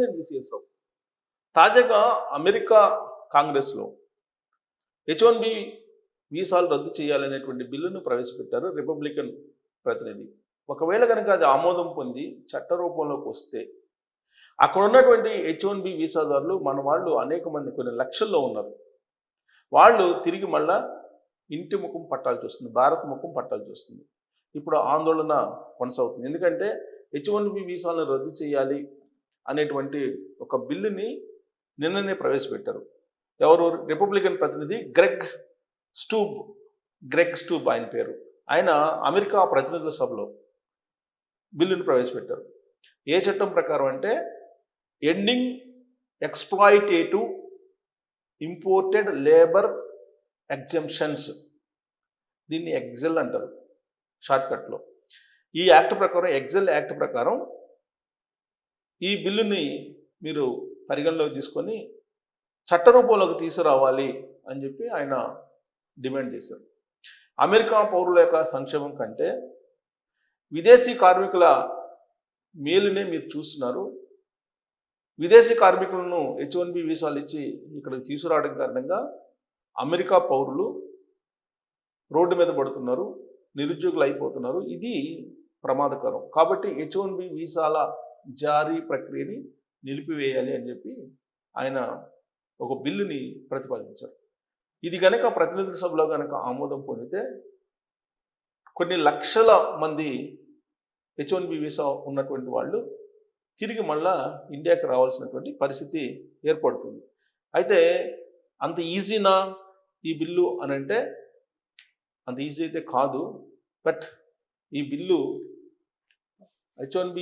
నేను సిఎస్ రావు. తాజాగా అమెరికా కాంగ్రెస్లో H1B వీసాలు రద్దు చేయాలనేటువంటి బిల్లును ప్రవేశపెట్టారు రిపబ్లికన్ ప్రతినిధి. ఒకవేళ కనుక అది ఆమోదం పొంది చట్ట రూపంలోకి వస్తే అక్కడ ఉన్నటువంటి H1B వీసాదారులు మన వాళ్ళు అనేక మంది కొన్ని లక్షల్లో ఉన్నారు. వాళ్ళు తిరిగి మళ్ళా ఇంటి ముఖం పట్టాల్సి వస్తుంది, భారత్ ముఖం పట్టాల్సి వస్తుంది. ఇప్పుడు ఆందోళన కొనసాగుతుంది. ఎందుకంటే H1B వీసాలను రద్దు చేయాలి అనేటువంటి ఒక బిల్లుని నిన్ననే ప్రవేశపెట్టారు. ఎవరు? రిపబ్లికన్ ప్రతినిధి గ్రెగ్ స్టూబ్ ఆయన పేరు. ఆయన అమెరికా ప్రతినిధుల సభలో బిల్లును ప్రవేశపెట్టారు. ఏ చట్టం ప్రకారం అంటే ending exploitative imported labour exemptions, దీన్ని ఎగ్జెల్ అంటారు షార్ట్కట్లో. ఈ యాక్ట్ ప్రకారం, ఎగ్జెల్ యాక్ట్ ప్రకారం ఈ బిల్లుని మీరు పరిగణలోకి తీసుకొని చట్టరూపంలోకి తీసుకురావాలి అని చెప్పి ఆయన డిమాండ్ చేశారు. అమెరికా పౌరుల యొక్క సంక్షేమం కంటే విదేశీ కార్మికుల మేలునే మీరు చూస్తున్నారు. విదేశీ కార్మికులను H1B వీసాలు ఇచ్చి ఇక్కడికి తీసుకురావడం కారణంగా అమెరికా పౌరులు రోడ్డు మీద పడుతున్నారు, నిరుద్యోగులు అయిపోతున్నారు. ఇది ప్రమాదకరం. కాబట్టి H1B వీసాల జారీ ప్రక్రియని నిలిపివేయాలి అని చెప్పి ఆయన ఒక బిల్లుని ప్రతిపాదించారు. ఇది కనుక ప్రతినిధుల సభలో కనుక ఆమోదం పొందితే కొన్ని లక్షల మంది H1B వీసా ఉన్నటువంటి వాళ్ళు తిరిగి మళ్ళా ఇండియాకి రావాల్సినటువంటి పరిస్థితి ఏర్పడుతుంది. అయితే అంత ఈజీనా ఈ బిల్లు అని అంటే అంత ఈజీ అయితే కాదు. బట్ ఈ బిల్లు H1B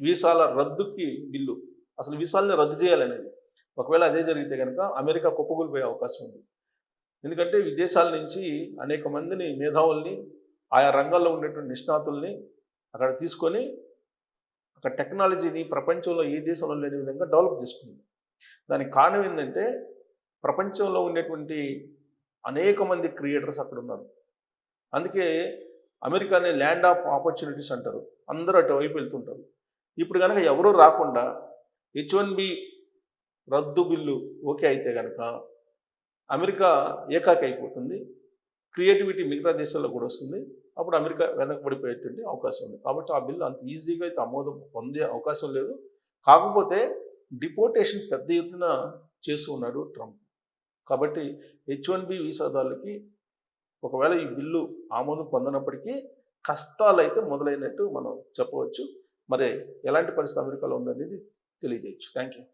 వీసాల రద్దుకి బిల్లు, అసలు వీసాలని రద్దు చేయాలనేది. ఒకవేళ అదే జరిగితే కనుక అమెరికా కుప్పకూలిపోయే అవకాశం ఉంది. ఎందుకంటే విదేశాల నుంచి అనేక మందిని, మేధావుల్ని, ఆయా రంగాల్లో ఉండేటువంటి నిష్ణాతుల్ని అక్కడ తీసుకొని అక్కడ టెక్నాలజీని ప్రపంచంలో ఏ దేశంలో లేని విధంగా డెవలప్ చేసుకుంది. దానికి కారణం ఏంటంటే ప్రపంచంలో ఉండేటువంటి అనేక మంది క్రియేటర్స్ అక్కడ ఉన్నారు. అందుకే అమెరికాని ల్యాండ్ ఆఫ్ ఆపర్చునిటీస్ అంటారు. అందరూ అటువైపు వెళ్తుంటారు. ఇప్పుడు కనుక ఎవరూ రాకుండా H1B రద్దు బిల్లు ఓకే అయితే కనుక అమెరికా ఏకాకి అయిపోతుంది. క్రియేటివిటీ మిగతా దేశాల్లో కూడా వస్తుంది. అప్పుడు అమెరికా వెనకబడిపోయేటువంటి అవకాశం ఉంది. కాబట్టి ఆ బిల్లు అంత ఈజీగా అయితే ఆమోదం పొందే అవకాశం లేదు. కాకపోతే డిపోర్టేషన్ పెద్ద ఎత్తున చేస్తూ ఉన్నాడు ట్రంప్. కాబట్టి H1B వీసాదారులకి ఒకవేళ ఈ బిల్లు ఆమోదం పొందనప్పటికీ కష్టాలు అయితే మొదలైనట్టు మనం చెప్పవచ్చు. మరి ఎలాంటి పరిస్థితి అమెరికాలో ఉందనేది తెలియజేయచ్చు. Thank you.